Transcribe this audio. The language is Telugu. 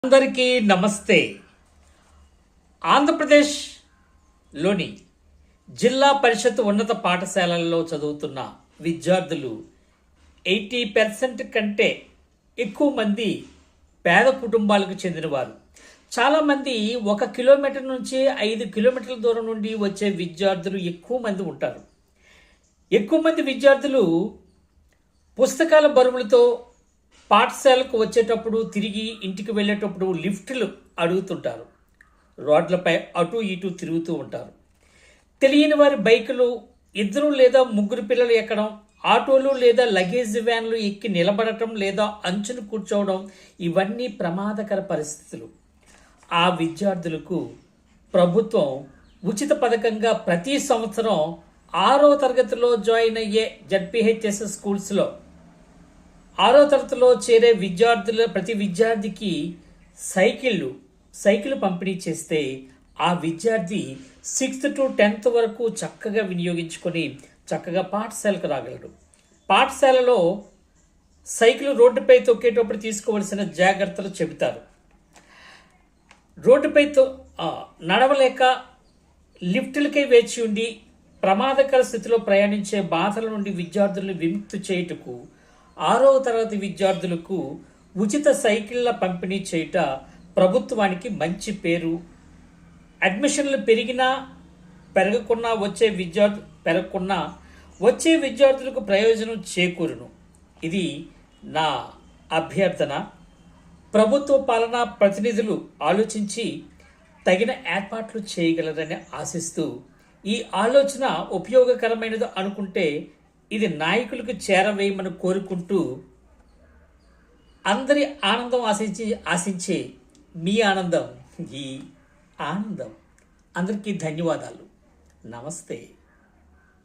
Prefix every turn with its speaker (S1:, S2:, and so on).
S1: అందరికీ నమస్తే. ఆంధ్రప్రదేశ్లోని జిల్లా పరిషత్ ఉన్నత పాఠశాలల్లో చదువుతున్న విద్యార్థులు 80% కంటే ఎక్కువ మంది పేద కుటుంబాలకు చెందినవారు. చాలామంది 1 కిలోమీటర్ నుంచి 5 కిలోమీటర్ల దూరం నుండి వచ్చే విద్యార్థులు ఎక్కువ మంది ఉంటారు. ఎక్కువ మంది విద్యార్థులు పుస్తకాల బరువులతో పాఠశాలకు వచ్చేటప్పుడు, తిరిగి ఇంటికి వెళ్ళేటప్పుడు లిఫ్టులు అడుగుతుంటారు. రోడ్లపై అటు ఇటు తిరుగుతూ ఉంటారు. తెలియని వారి బైకులు, 2 లేదా 3 పిల్లలు ఎక్కడం, ఆటోలు లేదా లగేజ్ వ్యాన్లు ఎక్కి నిలబడటం లేదా అంచును కూర్చోవడం, ఇవన్నీ ప్రమాదకర పరిస్థితులు. ఆ విద్యార్థులకు ప్రభుత్వం ఉచిత పథకంగా ప్రతి సంవత్సరం 6వ తరగతిలో జాయిన్ అయ్యే జడ్పీహెచ్ఎస్ స్కూల్స్లో 6వ తరగతిలో చేరే ప్రతి విద్యార్థికి సైకిల్ పంపిణీ చేస్తే ఆ విద్యార్థి 6th to 10th వరకు చక్కగా వినియోగించుకొని చక్కగా పాఠశాలకు రాగలడు. పాఠశాలలో సైకిల్ రోడ్డుపై తొక్కేటప్పుడు తీసుకోవలసిన జాగ్రత్తలు చెబుతారు. రోడ్డుపై నడవలేక లిఫ్టులకై వేచి ఉండి ప్రమాదకర స్థితిలో ప్రయాణించే బాధల నుండి విద్యార్థులను విముక్తి చేయుటకు 6వ తరగతి విద్యార్థులకు ఉచిత సైకిళ్ల పంపిణీ చేయుట ప్రభుత్వానికి మంచి పేరు. అడ్మిషన్లు పెరగకున్నా వచ్చే విద్యార్థులకు ప్రయోజనం చేకూరును. ఇది నా అభ్యర్థన. ప్రభుత్వ పాలనా ప్రతినిధులు ఆలోచించి తగిన ఏర్పాట్లు చేయగలరని ఆశిస్తూ, ఈ ఆలోచన ఉపయోగకరమైనది అనుకుంటే ఇది నాయకులకు చేరవేయమని కోరుకుంటూ, అందరి ఆనందం ఆశించే మీ ఆనందం ఈ ఆనందం. అందరికీ ధన్యవాదాలు. నమస్తే.